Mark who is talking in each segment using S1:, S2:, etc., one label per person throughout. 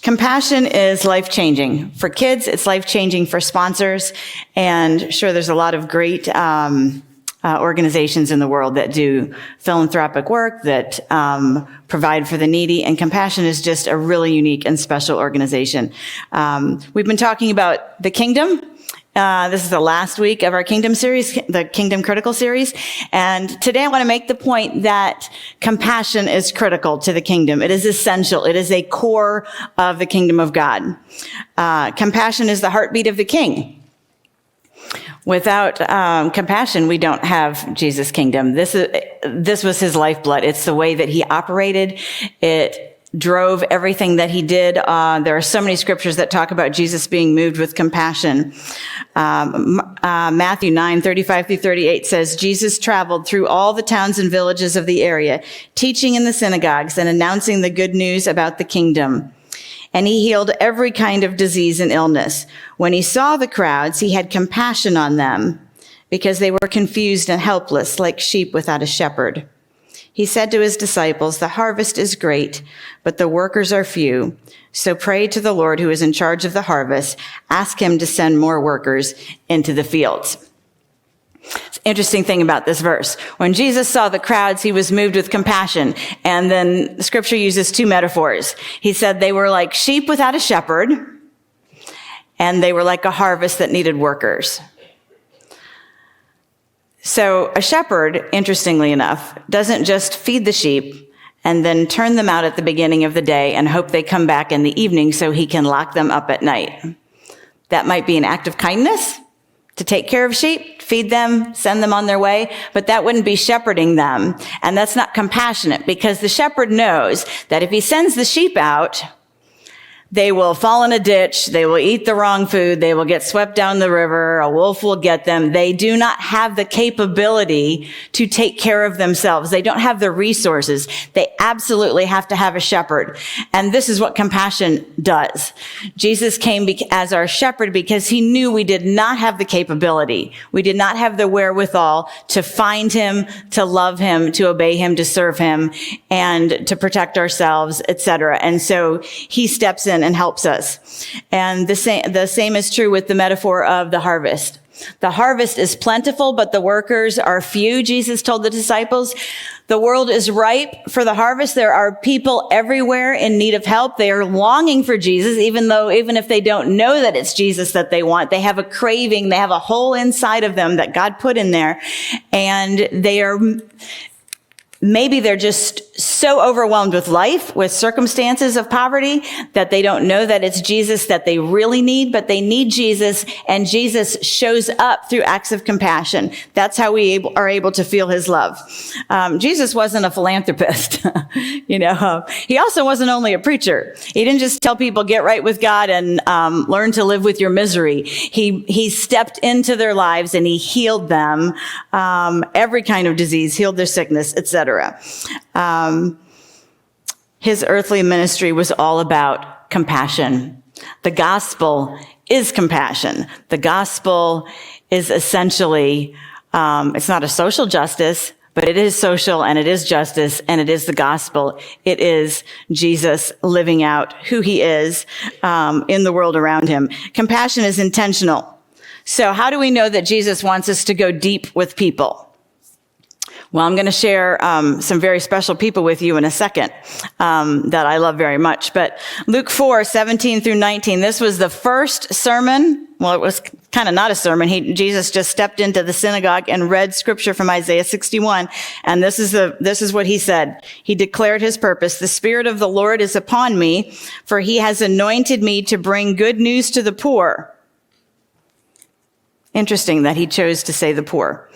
S1: Compassion is life-changing. For kids, it's life-changing for sponsors. And sure, there's a lot of great organizations in the world that do philanthropic work, that provide for the needy. And Compassion is just a really unique and special organization. We've been talking about the kingdom. This is the last week of our Kingdom series, the Kingdom Critical series. And today I want to make the point that compassion is critical to the kingdom. It is essential. It is a core of the kingdom of God. Compassion is the heartbeat of the king. Without compassion, we don't have Jesus' kingdom. This was his lifeblood. It's the way that he operated. It drove everything that he did. There are so many scriptures that talk about Jesus being moved with compassion. Matthew 9:35-38 says, Jesus traveled through all the towns and villages of the area, teaching in the synagogues and announcing the good news about the kingdom. And he healed every kind of disease and illness. When he saw the crowds, he had compassion on them because they were confused and helpless, like sheep without a shepherd. He said to his disciples, the harvest is great, but the workers are few. So pray to the Lord who is in charge of the harvest. Ask him to send more workers into the fields. It's an interesting thing about this verse. When Jesus saw the crowds, he was moved with compassion. And then the scripture uses two metaphors. He said they were like sheep without a shepherd, and they were like a harvest that needed workers. So a shepherd, interestingly enough, doesn't just feed the sheep and then turn them out at the beginning of the day and hope they come back in the evening so he can lock them up at night. That might be an act of kindness to take care of sheep, feed them, send them on their way, but that wouldn't be shepherding them. And that's not compassionate, because the shepherd knows that if he sends the sheep out, they will fall in a ditch, they will eat the wrong food, they will get swept down the river, a wolf will get them. They do not have the capability to take care of themselves. They don't have the resources. They absolutely have to have a shepherd. And this is what compassion does. Jesus came as our shepherd because he knew we did not have the capability. We did not have the wherewithal to find him, to love him, to obey him, to serve him, and to protect ourselves, etc. And so he steps in and helps us. And the same is true with the metaphor of the harvest. The harvest is plentiful, but the workers are few, Jesus told the disciples. The world is ripe for the harvest. There are people everywhere in need of help. They are longing for Jesus, even if they don't know that it's Jesus that they want. They have a craving. They have a hole inside of them that God put in there. And maybe they're just so overwhelmed with life, with circumstances of poverty, that they don't know that it's Jesus that they really need, but they need Jesus, and Jesus shows up through acts of compassion. That's how we are able to feel his love. Jesus wasn't a philanthropist. He also wasn't only a preacher. He didn't just tell people, get right with God and learn to live with your misery. He stepped into their lives and he healed them, every kind of disease, healed their sickness, etc. His earthly ministry was all about compassion. The gospel is compassion. The gospel is essentially, it's not a social justice, but it is social and it is justice and it is the gospel. It is Jesus living out who he is in the world around him. Compassion is intentional. So how do we know that Jesus wants us to go deep with people? Well, I'm going to share some very special people with you in a second that I love very much. But Luke 4:17-19, this was the first sermon. Well, it was kind of not a sermon. Jesus just stepped into the synagogue and read scripture from Isaiah 61. And this is what he said. He declared his purpose. The Spirit of the Lord is upon me, for he has anointed me to bring good news to the poor. Interesting that he chose to say the poor.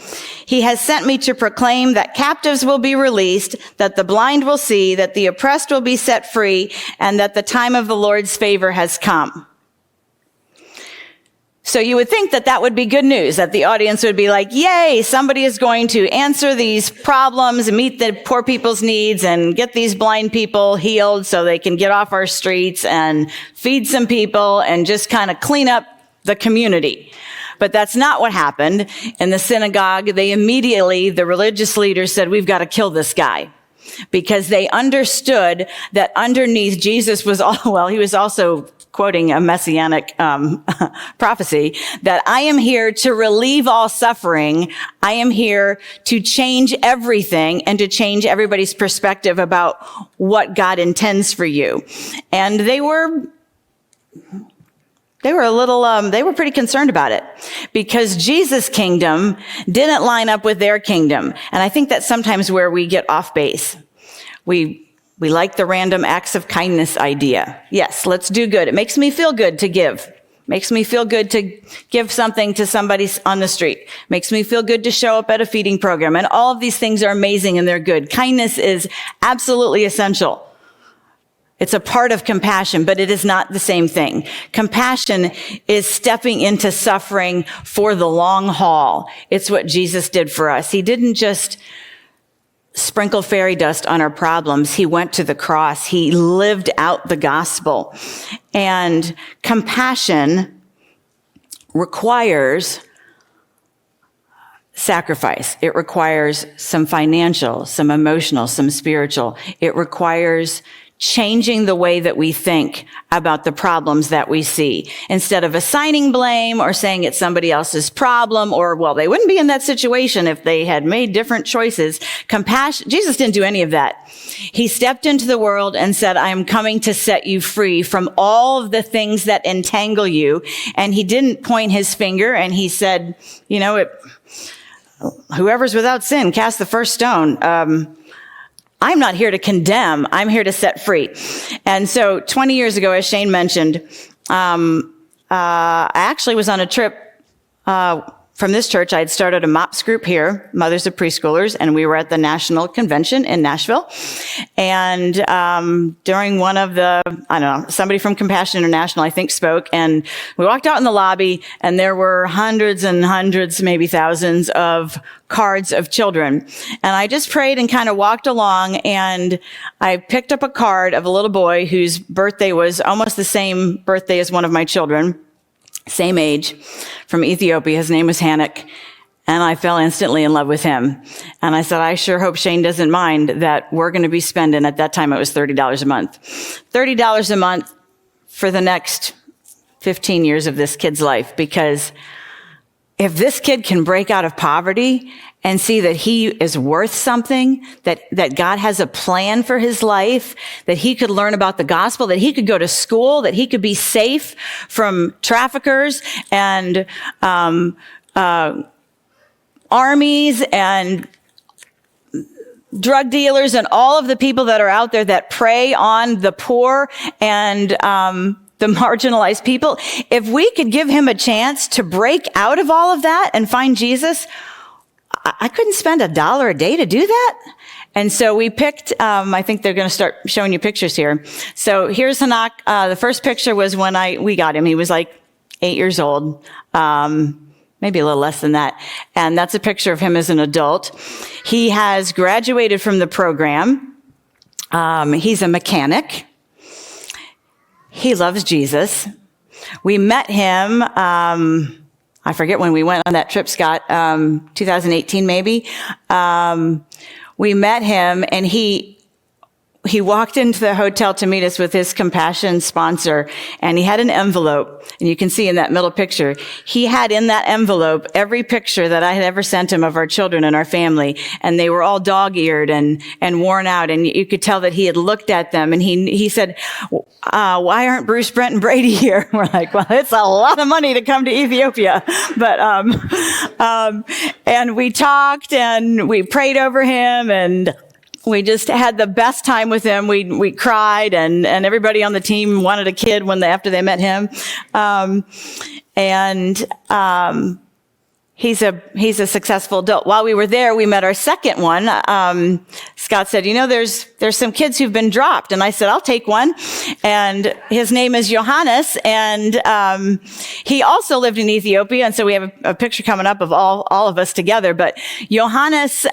S1: He has sent me to proclaim that captives will be released, that the blind will see, that the oppressed will be set free, and that the time of the Lord's favor has come. So you would think that would be good news, that the audience would be like, yay, somebody is going to answer these problems, meet the poor people's needs, and get these blind people healed so they can get off our streets and feed some people and just kind of clean up the community. But that's not what happened. In the synagogue, the religious leaders said, we've got to kill this guy. because they understood that underneath Jesus was he was also quoting a messianic prophecy, that I am here to relieve all suffering. I am here to change everything and to change everybody's perspective about what God intends for you. And they were pretty concerned about it because Jesus' kingdom didn't line up with their kingdom. And I think that's sometimes where we get off base. We like the random acts of kindness idea. Yes, let's do good. It makes me feel good to give. Makes me feel good to give something to somebody on the street. Makes me feel good to show up at a feeding program. And all of these things are amazing and they're good. Kindness is absolutely essential. It's a part of compassion, but it is not the same thing. Compassion is stepping into suffering for the long haul. It's what Jesus did for us. He didn't just sprinkle fairy dust on our problems. He went to the cross. He lived out the gospel. And compassion requires sacrifice. It requires some financial, some emotional, some spiritual. It requires changing the way that we think about the problems that we see. Instead of assigning blame or saying it's somebody else's problem or, well, they wouldn't be in that situation if they had made different choices. Jesus didn't do any of that. He stepped into the world and said, I am coming to set you free from all of the things that entangle you. And he didn't point his finger and he said, whoever's without sin, cast the first stone. I'm not here to condemn. I'm here to set free. And so 20 years ago, as Shane mentioned, I actually was on a trip from this church. I had started a MOPS group here, Mothers of Preschoolers, and we were at the National Convention in Nashville. And during one of the, somebody from Compassion International, I think, spoke, and we walked out in the lobby, and there were hundreds and hundreds, maybe thousands of cards of children. And I just prayed and kind of walked along, and I picked up a card of a little boy whose birthday was almost the same birthday as one of my children, same age, from Ethiopia. His name was Hanik, and I fell instantly in love with him. And I said, I sure hope Shane doesn't mind that we're going to be spending, at that time it was $30 a month, $30 a month for the next 15 years of this kid's life, because if this kid can break out of poverty and see that he is worth something, that God has a plan for his life, that he could learn about the gospel, that he could go to school, that he could be safe from traffickers and armies and drug dealers and all of the people that are out there that prey on the poor and the marginalized people. If we could give him a chance to break out of all of that and find Jesus, I couldn't spend $1 a day to do that. And so we picked, I think they're going to start showing you pictures here. So here's Hanak. The first picture was when we got him. He was like 8 years old, maybe a little less than that. And that's a picture of him as an adult. He has graduated from the program. He's a mechanic. He loves Jesus. We met him, I forget when we went on that trip, Scott, 2018 maybe. We met him, and he walked into the hotel to meet us with his Compassion sponsor, and he had an envelope, and you can see in that middle picture, he had in that envelope every picture that I had ever sent him of our children and our family, and they were all dog-eared and worn out, and you could tell that he had looked at them, and he said, why aren't Bruce, Brent, and Brady here? We're like, well, it's a lot of money to come to Ethiopia, but and we talked, and we prayed over him, and we just had the best time with him. We cried, and everybody on the team wanted a kid after they met him. He's a successful adult. While we were there, we met our second one. Scott said, there's some kids who've been dropped. And I said, I'll take one. And his name is Johannes. And he also lived in Ethiopia. And so we have a picture coming up of all of us together. But Johannes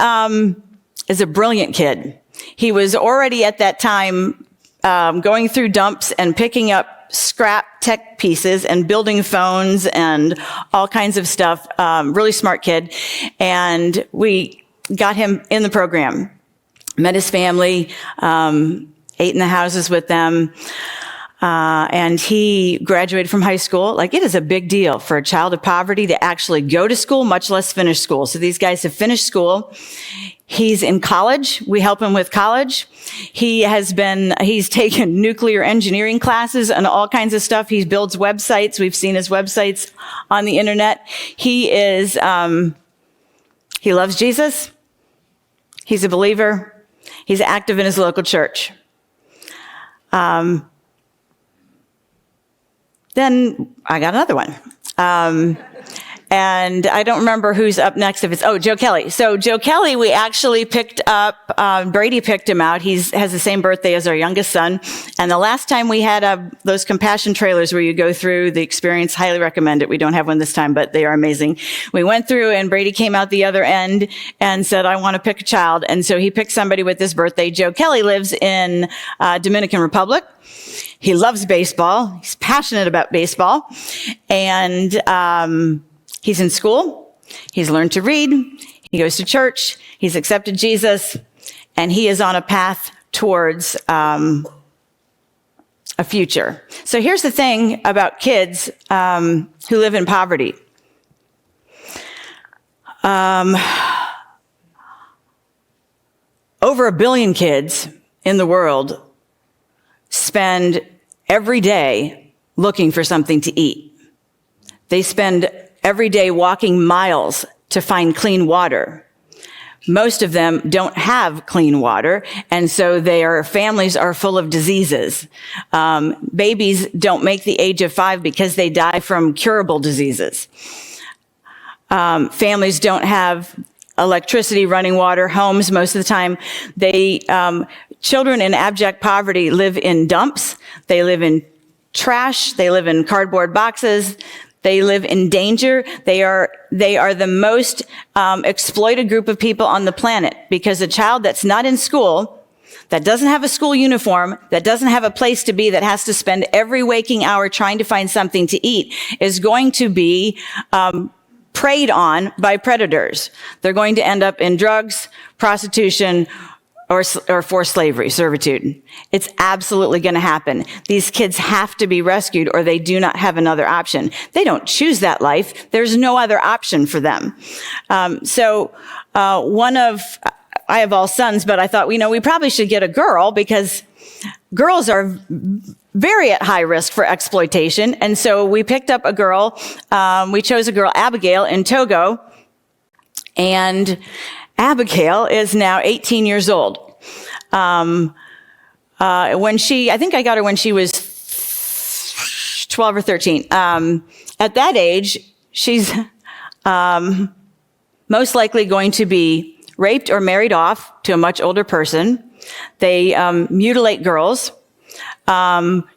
S1: is a brilliant kid. He was already at that time going through dumps and picking up scrap tech pieces and building phones and all kinds of stuff. Really smart kid. And we got him in the program. met his family, ate in the houses with them. And he graduated from high school. Like, it is a big deal for a child of poverty to actually go to school, much less finish school. So these guys have finished school. He's in college. We help him with college. He's taken nuclear engineering classes and all kinds of stuff. He builds websites. We've seen his websites on the internet. He loves Jesus. He's a believer. He's active in his local church. Then I got another one. And I don't remember who's up next. Joe Kelly. So Joe Kelly, we actually picked up, Brady picked him out. He has the same birthday as our youngest son. And the last time we had those compassion trailers where you go through the experience, highly recommend it. We don't have one this time, but they are amazing. We went through and Brady came out the other end and said, I want to pick a child. And so he picked somebody with this birthday. Joe Kelly lives in Dominican Republic. He loves baseball. He's passionate about baseball. And he's in school. He's learned to read. He goes to church. He's accepted Jesus. And he is on a path towards a future. So here's the thing about kids who live in poverty. Over 1 billion kids in the world spend every day looking for something to eat. They spend every day walking miles to find clean water. Most of them don't have clean water, and so their families are full of diseases. Babies don't make the age of 5 because they die from curable diseases. Families don't have electricity, running water, homes most of the time. Children in abject poverty live in dumps. They live in trash. They live in cardboard boxes. They live in danger. They are the most exploited group of people on the planet, because a child that's not in school, that doesn't have a school uniform, that doesn't have a place to be, that has to spend every waking hour trying to find something to eat, is going to be preyed on by predators. They're going to end up in drugs, prostitution, or forced slavery, servitude. It's absolutely going to happen. These kids have to be rescued, or they do not have another option. They don't choose that life. There's no other option for them. I have all sons, but I thought, we probably should get a girl, because girls are very at high risk for exploitation. And so we picked up a girl. We chose a girl, Abigail, in Togo. And Abigail is now 18 years old. I think I got her when she was 12 or 13. At that age, she's most likely going to be raped or married off to a much older person. They mutilate girls.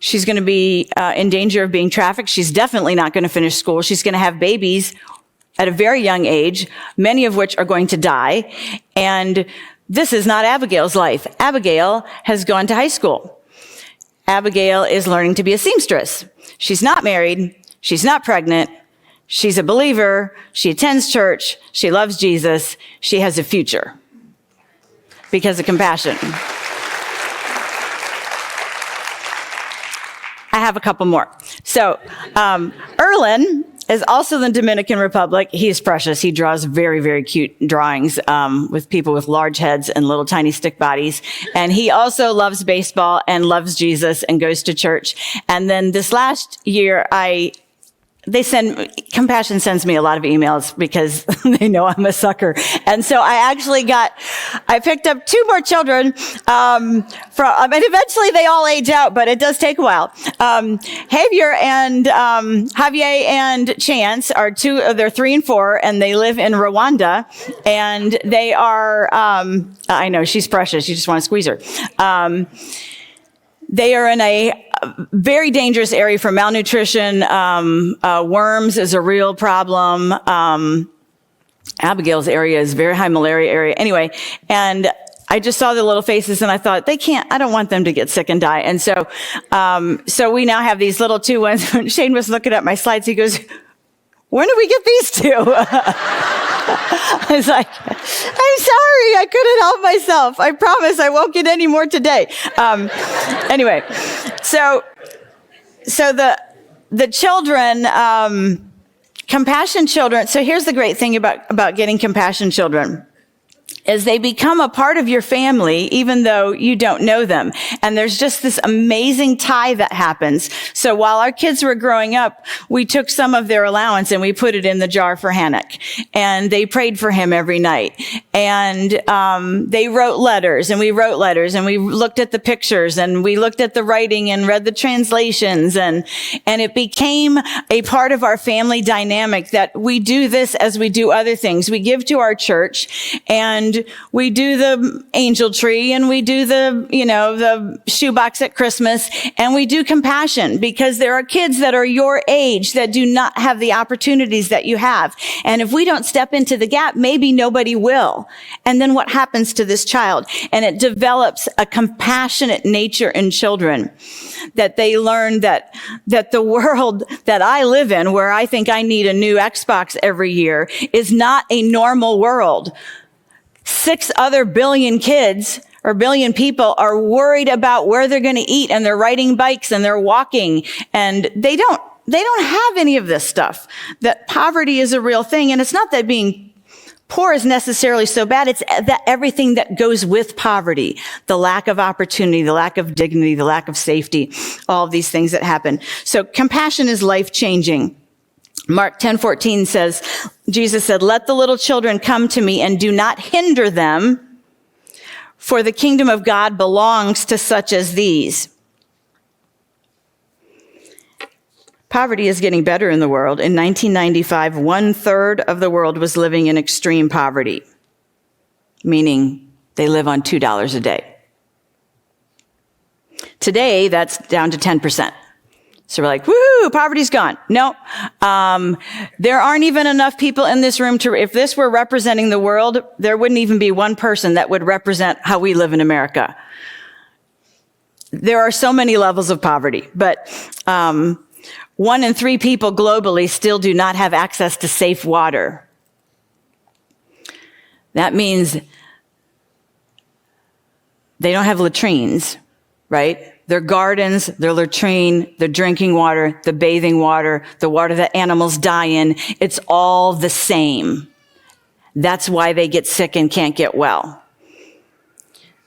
S1: She's going to be in danger of being trafficked. She's definitely not going to finish school. She's going to have babies at a very young age, many of which are going to die. And this is not Abigail's life. Abigail has gone to high school. Abigail is learning to be a seamstress. She's not married. She's not pregnant. She's a believer. She attends church. She loves Jesus. She has a future because of compassion. I have a couple more. So, Erlen is also in the Dominican Republic. He is precious. He draws very, very cute drawings with people with large heads and little tiny stick bodies. And he also loves baseball and loves Jesus and goes to church. And then this last year, Compassion sends me a lot of emails because they know I'm a sucker. And so I picked up 2 more children, eventually they all age out, but it does take a while. Javier and Chance are they're 3 and 4, and they live in Rwanda, and they are, I know, she's precious. You just want to squeeze her. They are in a very dangerous area for malnutrition. Worms is a real problem. Abigail's area is a very high malaria area. Anyway, and I just saw the little faces and I thought, I don't want them to get sick and die. And so we now have these little 2 ones. When Shane was looking at my slides, he goes, when did we get these 2? I was like, I'm sorry, I couldn't help myself. I promise I won't get any more today. Anyway, so the children, compassion children. So here's the great thing about getting compassion children. Is they become a part of your family even though you don't know them. And there's just this amazing tie that happens. So while our kids were growing up, we took some of their allowance and we put it in the jar for Hannock. And they prayed for him every night. And they wrote letters, and we wrote letters, and we looked at the pictures, and we looked at the writing and read the translations. And it became a part of our family dynamic that we do this as we do other things. We give to our church, and we do the angel tree, and we do the shoebox at Christmas, and we do compassion because there are kids that are your age that do not have the opportunities that you have. And if we don't step into the gap, maybe nobody will. And then what happens to this child? And it develops a compassionate nature in children, that they learn that the world that I live in, where I think I need a new Xbox every year, is not a normal world. 6 other billion kids or billion people are worried about where they're going to eat, and they're riding bikes and they're walking, and they don't have any of this stuff. That poverty is a real thing. And it's not that being poor is necessarily so bad. It's that everything that goes with poverty, the lack of opportunity, the lack of dignity, the lack of safety, all of these things that happen. So compassion is life-changing. Mark 10:14 says, Jesus said, "Let the little children come to me and do not hinder them, for the kingdom of God belongs to such as these." Poverty is getting better in the world. In 1995, 1/3 of the world was living in extreme poverty, meaning they live on $2 a day. Today, that's down to 10%. So we're like, woohoo, poverty's gone. No, there aren't even enough people in this room if this were representing the world, there wouldn't even be one person that would represent how we live in America. There are so many levels of poverty, but 1 in 3 people globally still do not have access to safe water. That means they don't have latrines, right? Their gardens, their latrine, their drinking water, the bathing water, the water that animals die in, it's all the same. That's why they get sick and can't get well.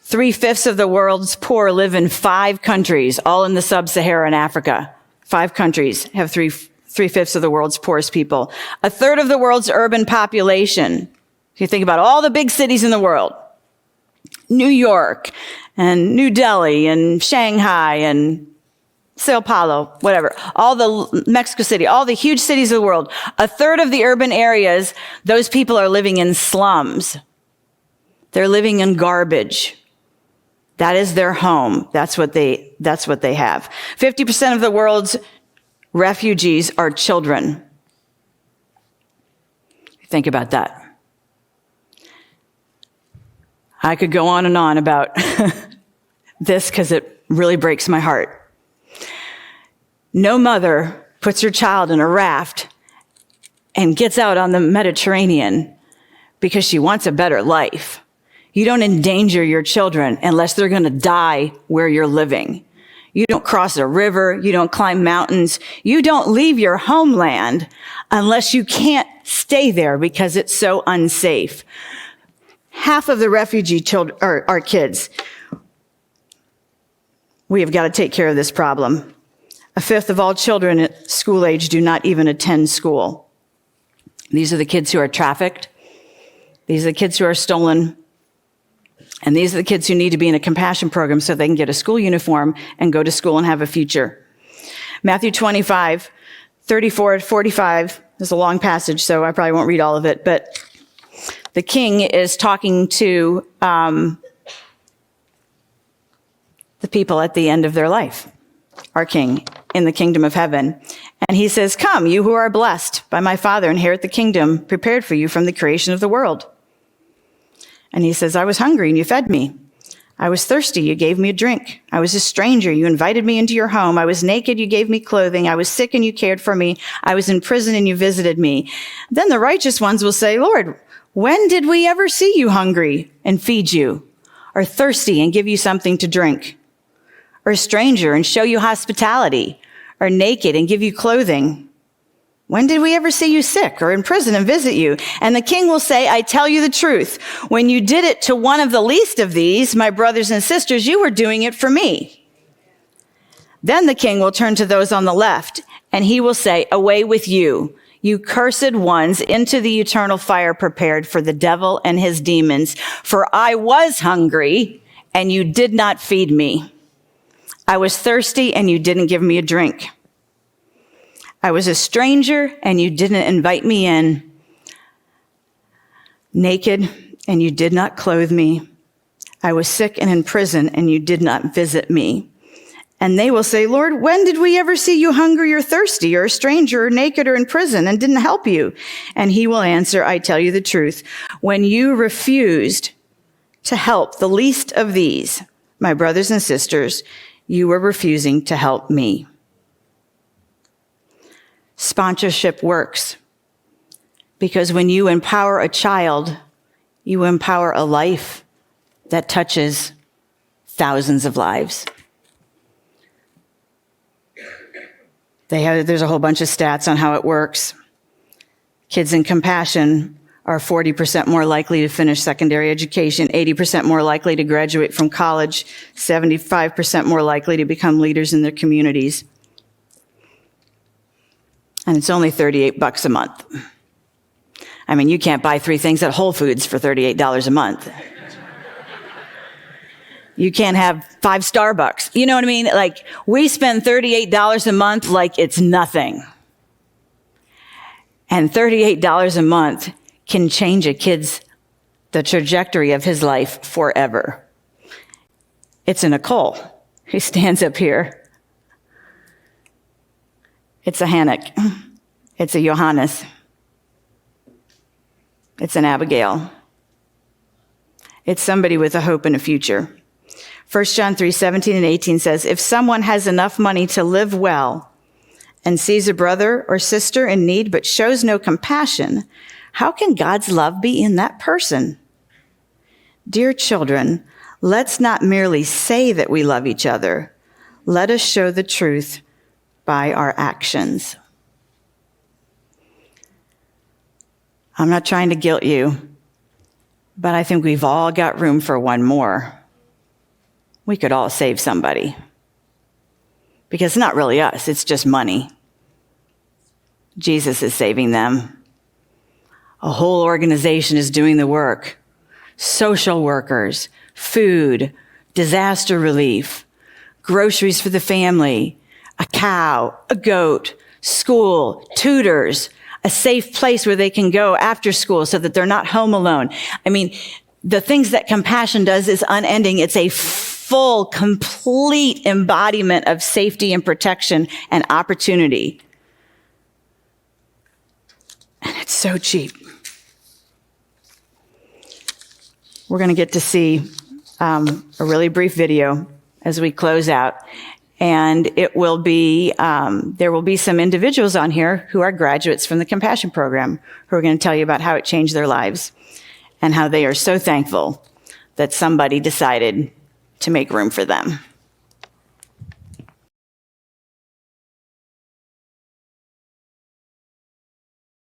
S1: 3/5 of the world's poor live in 5 countries, all in the sub-Saharan Africa. 5 countries have 3/5 of the world's poorest people. 1/3 of the world's urban population, if you think about all the big cities in the world, New York and New Delhi and Shanghai and Sao Paulo, whatever, all the Mexico City, all the huge cities of the world, 1/3 of the urban areas, those people are living in slums. They're living in garbage. That is their home. That's what they have. 50% of the world's refugees are children. Think about that. I could go on and on about this because it really breaks my heart. No mother puts her child in a raft and gets out on the Mediterranean because she wants a better life. You don't endanger your children unless they're going to die where you're living. You don't cross a river. You don't climb mountains. You don't leave your homeland unless you can't stay there because it's so unsafe. Half of the refugee children are kids. We have got to take care of this problem. 1/5 of all children at school age do not even attend school. These are the kids who are trafficked. These are the kids who are stolen. And these are the kids who need to be in a compassion program so they can get a school uniform and go to school and have a future. Matthew 25, 34 to 45 is a long passage, so I probably won't read all of it, but the king is talking to the people at the end of their life, our king in the kingdom of heaven. And he says, "Come, you who are blessed by my Father, inherit the kingdom prepared for you from the creation of the world." And he says, "I was hungry and you fed me. I was thirsty, you gave me a drink. I was a stranger, you invited me into your home. I was naked, you gave me clothing. I was sick and you cared for me. I was in prison and you visited me. Then the righteous ones will say, Lord, when did we ever see you hungry and feed you, or thirsty and give you something to drink, or a stranger and show you hospitality, or naked and give you clothing? When did we ever see you sick or in prison and visit you? And the king will say, I tell you the truth. When you did it to one of the least of these, my brothers and sisters, you were doing it for me. Then the king will turn to those on the left, and he will say, away with you, you cursed ones, into the eternal fire prepared for the devil and his demons. For I was hungry, and you did not feed me. I was thirsty, and you didn't give me a drink. I was a stranger, and you didn't invite me in. Naked, and you did not clothe me. I was sick and in prison, and you did not visit me. And they will say, Lord, when did we ever see you hungry or thirsty, or a stranger, or naked, or in prison, and didn't help you? And he will answer, I tell you the truth. When you refused to help the least of these, my brothers and sisters, you were refusing to help me. Sponsorship works because when you empower a child, you empower a life that touches thousands of lives. There's a whole bunch of stats on how it works. Kids in compassion are 40% more likely to finish secondary education, 80% more likely to graduate from college, 75% more likely to become leaders in their communities. And it's only $38 a month. I mean, you can't buy 3 things at Whole Foods for $38 a month. You can't have 5 Starbucks. You know what I mean? Like, we spend $38 a month like it's nothing. And $38 a month can change a kid's, the trajectory of his life forever. It's a Nicole who stands up here. It's a Hannock. It's a Johannes. It's an Abigail. It's somebody with a hope and a future. 1 John 3:17 and 18 says, if someone has enough money to live well and sees a brother or sister in need but shows no compassion, how can God's love be in that person? Dear children, let's not merely say that we love each other. Let us show the truth by our actions. I'm not trying to guilt you, but I think we've all got room for one more. We could all save somebody. Because it's not really us, it's just money. Jesus is saving them. A whole organization is doing the work. Social workers, food, disaster relief, groceries for the family, a cow, a goat, school, tutors, a safe place where they can go after school so that they're not home alone. I mean, the things that compassion does is unending. It's a full, complete embodiment of safety and protection and opportunity. And it's so cheap. We're going to get to see a really brief video as we close out. And it will be, there will be some individuals on here who are graduates from the Compassion Program who are going to tell you about how it changed their lives and how they are so thankful that somebody decided to make room for them.